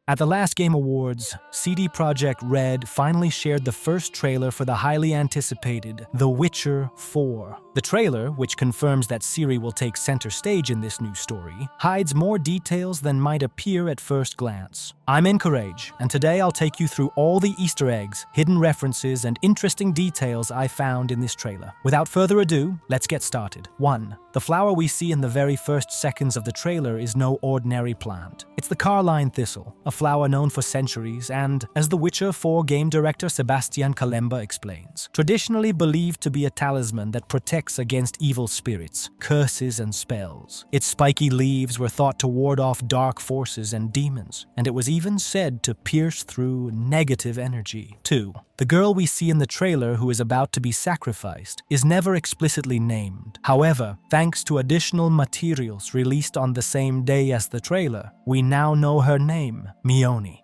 At the last Game Awards, CD Projekt Red finally shared the first trailer for the highly anticipated The Witcher 4. The trailer, which confirms that Ciri will take center stage in this new story, hides more details than might appear at first glance. I'm Encourage, and today I'll take you through all the Easter eggs, hidden references, and interesting details I found in this trailer. Without further ado, let's get started. 1. The flower we see in the very first seconds of the trailer is no ordinary plant. It's the Carline Thistle, a flower known for centuries and, as The Witcher 4 game director Sebastian Kalemba explains, traditionally believed to be a talisman that protects against evil spirits, curses, and spells. Its spiky leaves were thought to ward off dark forces and demons, and it was even said to pierce through negative energy. 2. The girl we see in the trailer who is about to be sacrificed is never explicitly named. However, thanks to additional materials released on the same day as the trailer, we now know her name, Mione.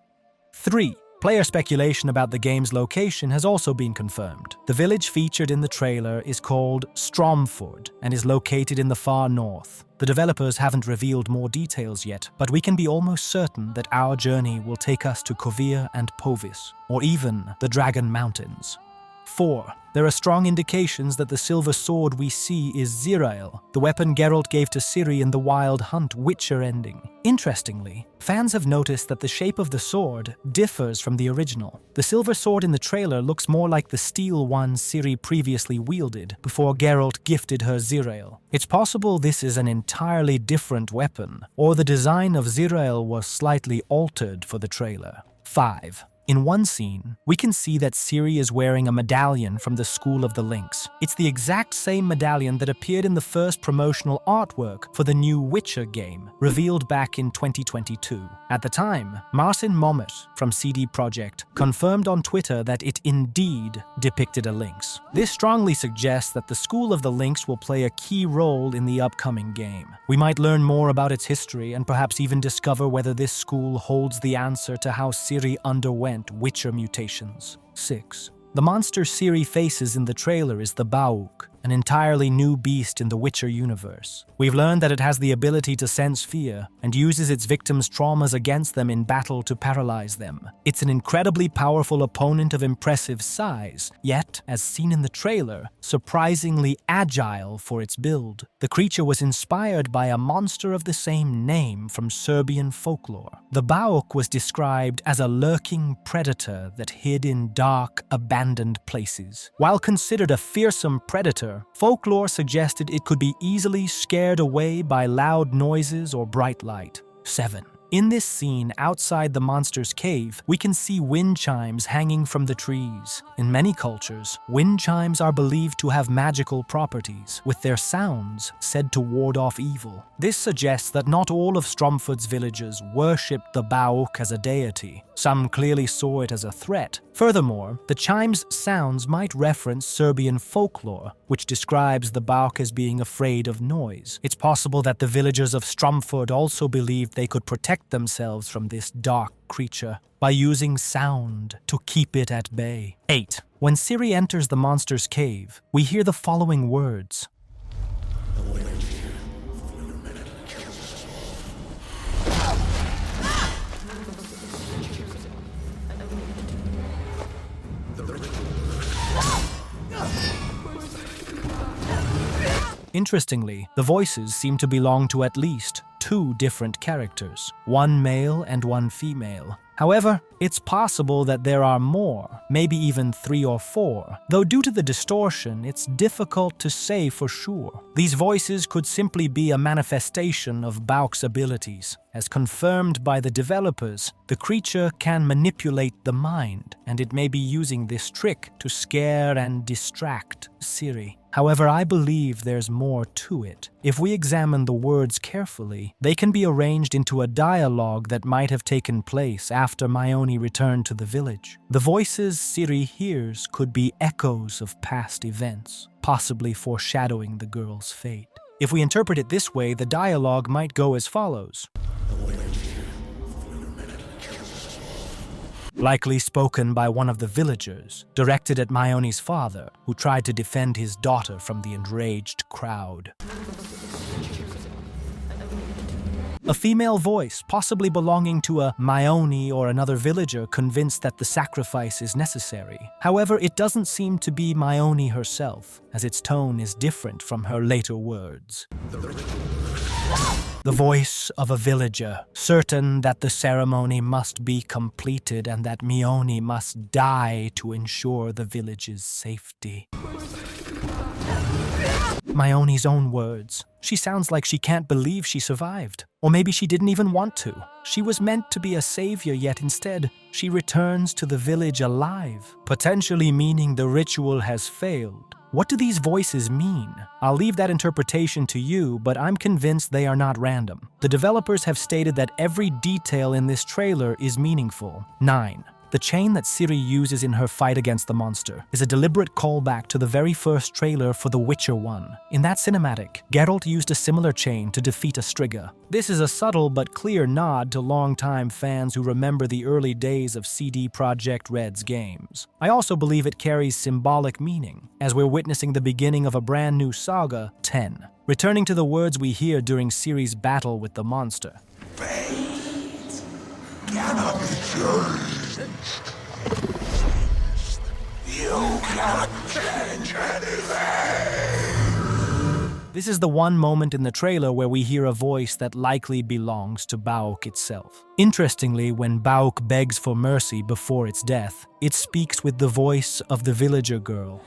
3. Player speculation about the game's location has also been confirmed. The village featured in the trailer is called Stromford and is located in the far north. The developers haven't revealed more details yet, but we can be almost certain that our journey will take us to Kovir and Povis, or even the Dragon Mountains. 4. There are strong indications that the silver sword we see is Zirael, the weapon Geralt gave to Ciri in the Wild Hunt Witcher ending. Interestingly, fans have noticed that the shape of the sword differs from the original. The silver sword in the trailer looks more like the steel one Ciri previously wielded before Geralt gifted her Zirael. It's possible this is an entirely different weapon, or the design of Zirael was slightly altered for the trailer. 5. In one scene, we can see that Ciri is wearing a medallion from the School of the Lynx. It's the exact same medallion that appeared in the first promotional artwork for the new Witcher game, revealed back in 2022. At the time, Marcin Mommet from CD Projekt confirmed on Twitter that it indeed depicted a lynx. This strongly suggests that the School of the Lynx will play a key role in the upcoming game. We might learn more about its history and perhaps even discover whether this school holds the answer to how Ciri underwent Witcher mutations. 6. The monster Ciri faces in the trailer is the Bauk, an entirely new beast in the Witcher universe. We've learned that it has the ability to sense fear and uses its victims' traumas against them in battle to paralyze them. It's an incredibly powerful opponent of impressive size, yet, as seen in the trailer, surprisingly agile for its build. The creature was inspired by a monster of the same name from Serbian folklore. The Bauk was described as a lurking predator that hid in dark, abandoned places. While considered a fearsome predator, folklore suggested it could be easily scared away by loud noises or bright light. 7. In this scene outside the monster's cave, we can see wind chimes hanging from the trees. In many cultures, wind chimes are believed to have magical properties, with their sounds said to ward off evil. This suggests that not all of Stromford's villagers worshipped the Bauk as a deity. Some clearly saw it as a threat. Furthermore, the chimes' sounds might reference Serbian folklore, which describes the Bauk as being afraid of noise. It's possible that the villagers of Stromford also believed they could protect themselves from this dark creature by using sound to keep it at bay. 8. When Ciri enters the monster's cave, we hear the following words. Interestingly, the voices seem to belong to at least 2 different characters, one male and one female. However, it's possible that there are more, maybe even 3 or 4, though due to the distortion, it's difficult to say for sure. These voices could simply be a manifestation of Bauk's abilities. As confirmed by the developers, the creature can manipulate the mind, and it may be using this trick to scare and distract Ciri. However, I believe there's more to it. If we examine the words carefully, they can be arranged into a dialogue that might have taken place after Mione returned to the village. The voices Ciri hears could be echoes of past events, possibly foreshadowing the girl's fate. If we interpret it this way, the dialogue might go as follows. Likely spoken by one of the villagers, directed at Mione's father, who tried to defend his daughter from the enraged crowd. A female voice, possibly belonging to a Maioni or another villager convinced that the sacrifice is necessary. However, it doesn't seem to be Maioni herself, as its tone is different from her later words. The voice of a villager, certain that the ceremony must be completed and that Maioni must die to ensure the village's safety. Maioni's own words. She sounds like she can't believe she survived. Or maybe she didn't even want to. She was meant to be a savior, yet instead, she returns to the village alive, potentially meaning the ritual has failed. What do these voices mean? I'll leave that interpretation to you, but I'm convinced they are not random. The developers have stated that every detail in this trailer is meaningful. 9. The chain that Ciri uses in her fight against the monster is a deliberate callback to the very first trailer for The Witcher 1. In that cinematic, Geralt used a similar chain to defeat a Striga. This is a subtle but clear nod to longtime fans who remember the early days of CD Projekt Red's games. I also believe it carries symbolic meaning, as we're witnessing the beginning of a brand new saga. 10. Returning to the words we hear during Ciri's battle with the monster. Fate cannot be changed. You cannot change anything. This is the one moment in the trailer where we hear a voice that likely belongs to Bauk itself. Interestingly, when Bauk begs for mercy before its death, it speaks with the voice of the villager girl.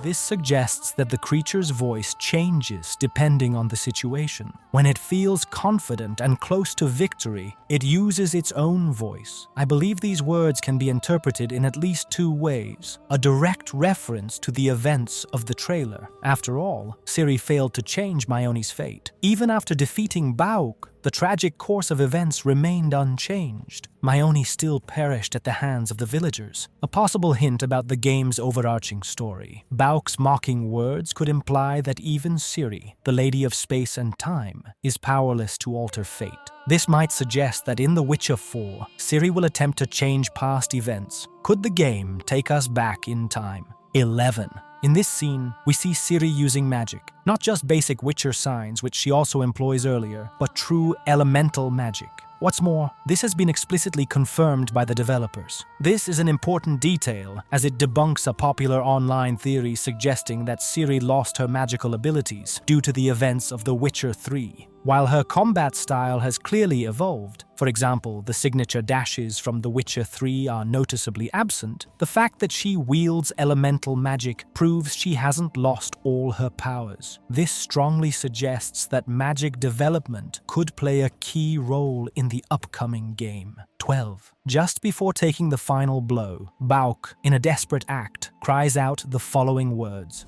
This suggests that the creature's voice changes depending on the situation. When it feels confident and close to victory, it uses its own voice. I believe these words can be interpreted in at least two ways. A direct reference to the events of the trailer. After all, Ciri failed to change Maioni's fate. Even after defeating Bauk, the tragic course of events remained unchanged. Maioni still perished at the hands of the villagers. A possible hint about the game's overarching story. Bauk's mocking words could imply that even Ciri, the Lady of Space and Time, is powerless to alter fate. This might suggest that in The Witcher 4, Ciri will attempt to change past events. Could the game take us back in time? 11. In this scene, we see Ciri using magic. Not just basic Witcher signs, which she also employs earlier, but true elemental magic. What's more, this has been explicitly confirmed by the developers. This is an important detail, as it debunks a popular online theory suggesting that Ciri lost her magical abilities due to the events of The Witcher 3. While her combat style has clearly evolved, for example, the signature dashes from The Witcher 3 are noticeably absent, the fact that she wields elemental magic proves she hasn't lost all her powers. This strongly suggests that magic development could play a key role in the upcoming game. 12. Just before taking the final blow, Bauk, in a desperate act, cries out the following words.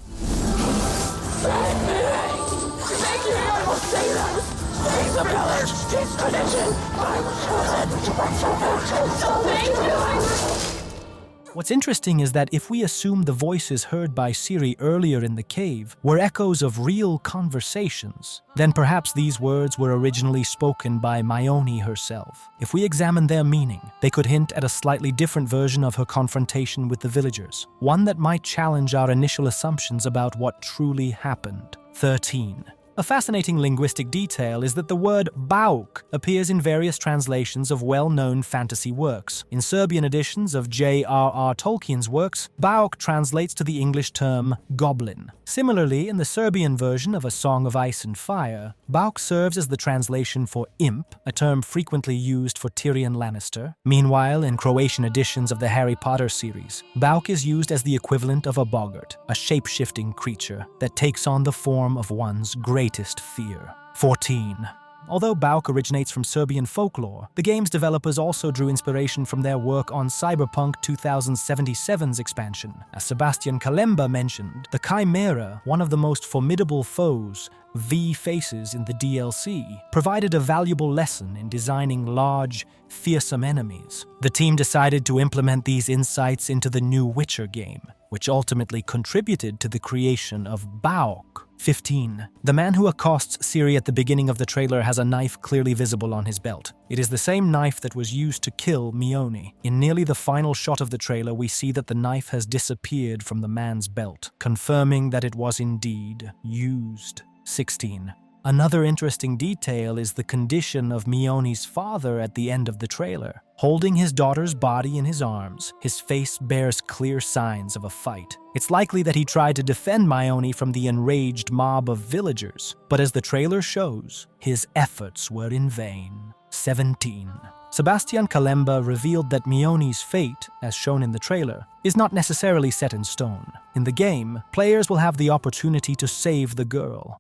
What's interesting is that if we assume the voices heard by Ciri earlier in the cave were echoes of real conversations, then perhaps these words were originally spoken by Maioni herself. If we examine their meaning, they could hint at a slightly different version of her confrontation with the villagers, one that might challenge our initial assumptions about what truly happened. 13. A fascinating linguistic detail is that the word Bauk appears in various translations of well-known fantasy works. In Serbian editions of J.R.R. Tolkien's works, Bauk translates to the English term goblin. Similarly, in the Serbian version of A Song of Ice and Fire, Bauk serves as the translation for imp, a term frequently used for Tyrion Lannister. Meanwhile, in Croatian editions of the Harry Potter series, Bauk is used as the equivalent of a boggart, a shape-shifting creature that takes on the form of one's greatest fear. 14. Although Bauk originates from Serbian folklore, the game's developers also drew inspiration from their work on Cyberpunk 2077's expansion. As Sebastian Kalemba mentioned, the Chimera, one of the most formidable foes V faces in the DLC, provided a valuable lesson in designing large, fearsome enemies. The team decided to implement these insights into the new Witcher game, which ultimately contributed to the creation of Bauk. 15. The man who accosts Ciri at the beginning of the trailer has a knife clearly visible on his belt. It is the same knife that was used to kill Mione. In nearly the final shot of the trailer, we see that the knife has disappeared from the man's belt, confirming that it was indeed used. 16. Another interesting detail is the condition of Mione's father at the end of the trailer. Holding his daughter's body in his arms, his face bears clear signs of a fight. It's likely that he tried to defend Mione from the enraged mob of villagers, but as the trailer shows, his efforts were in vain. 17. Sebastian Kalemba revealed that Mione's fate, as shown in the trailer, is not necessarily set in stone. In the game, players will have the opportunity to save the girl.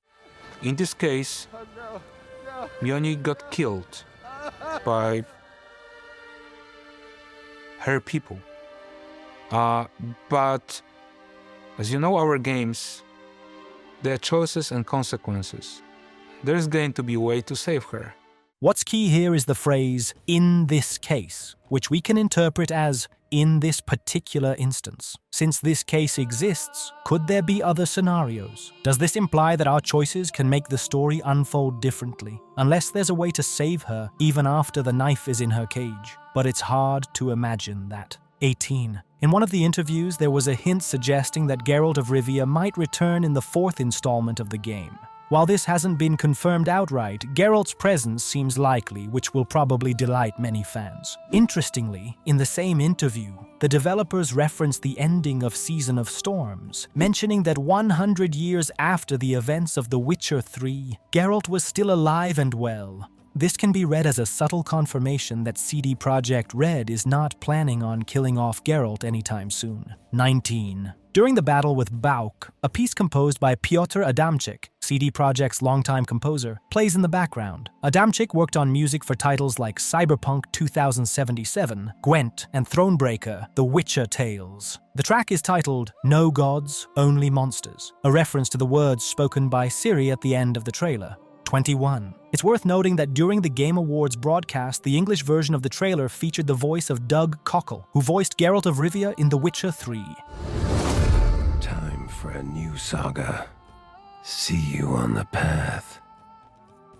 In this case, Mione got killed by her people. But as you know, our games, there are choices and consequences. There's going to be a way to save her. What's key here is the phrase, "in this case," which we can interpret as "in this particular instance." Since this case exists, could there be other scenarios? Does this imply that our choices can make the story unfold differently? Unless there's a way to save her, even after the knife is in her cage. But it's hard to imagine that. 18. In one of the interviews, there was a hint suggesting that Geralt of Rivia might return in the 4th installment of the game. While this hasn't been confirmed outright, Geralt's presence seems likely, which will probably delight many fans. Interestingly, in the same interview, the developers referenced the ending of Season of Storms, mentioning that 100 years after the events of The Witcher 3, Geralt was still alive and well. This can be read as a subtle confirmation that CD Projekt Red is not planning on killing off Geralt anytime soon. 19. During the battle with Bauk, a piece composed by Piotr Adamczyk, CD Projekt's longtime composer, plays in the background. Adamczyk worked on music for titles like Cyberpunk 2077, Gwent, and Thronebreaker, The Witcher Tales. The track is titled No Gods, Only Monsters, a reference to the words spoken by Ciri at the end of the trailer. 21. It's worth noting that during the Game Awards broadcast, the English version of the trailer featured the voice of Doug Cockle, who voiced Geralt of Rivia in The Witcher 3. Time for a new saga. See you on the path.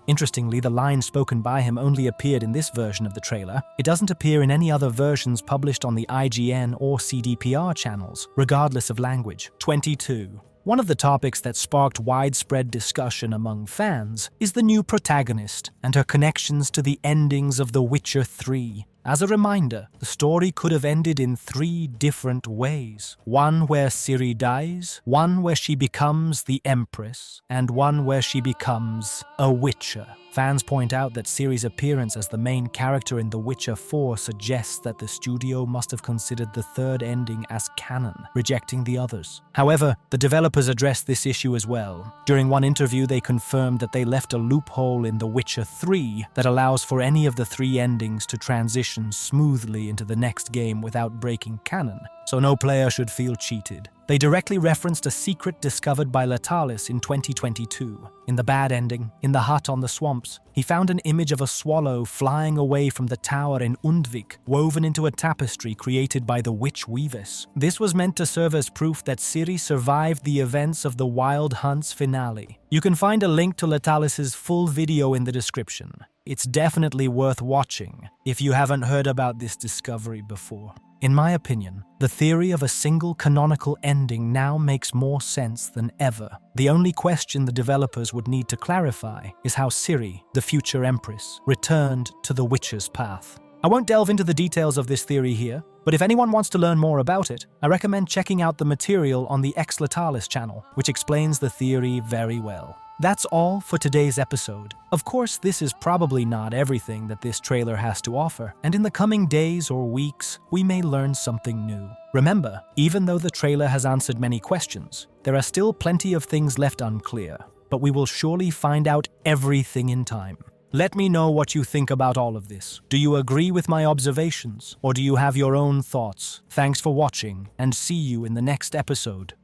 Interestingly, the line spoken by him only appeared in this version of the trailer. It doesn't appear in any other versions published on the IGN or CDPR channels, regardless of language. 22. One of the topics that sparked widespread discussion among fans is the new protagonist and her connections to the endings of The Witcher 3. As a reminder, the story could have ended in 3 different ways. One where Ciri dies, one where she becomes the Empress, and one where she becomes a Witcher. Fans point out that Ciri's appearance as the main character in The Witcher 4 suggests that the studio must have considered the 3rd ending as canon, rejecting the others. However, the developers addressed this issue as well. During one interview, they confirmed that they left a loophole in The Witcher 3 that allows for any of the 3 endings to transition smoothly into the next game without breaking canon, so no player should feel cheated. They directly referenced a secret discovered by Latalis in 2022. In the bad ending, in the hut on the swamps, he found an image of a swallow flying away from the tower in Undvik, woven into a tapestry created by the witch Weavis. This was meant to serve as proof that Ciri survived the events of the Wild Hunt's finale. You can find a link to Latalis's full video in the description. It's definitely worth watching if you haven't heard about this discovery before. In my opinion, the theory of a single canonical ending now makes more sense than ever. The only question the developers would need to clarify is how Ciri, the future Empress, returned to the Witcher's path. I won't delve into the details of this theory here, but if anyone wants to learn more about it, I recommend checking out the material on the Ex Latalis channel, which explains the theory very well. That's all for today's episode. Of course, this is probably not everything that this trailer has to offer, and in the coming days or weeks, we may learn something new. Remember, even though the trailer has answered many questions, there are still plenty of things left unclear, but we will surely find out everything in time. Let me know what you think about all of this. Do you agree with my observations, or do you have your own thoughts? Thanks for watching, and see you in the next episode.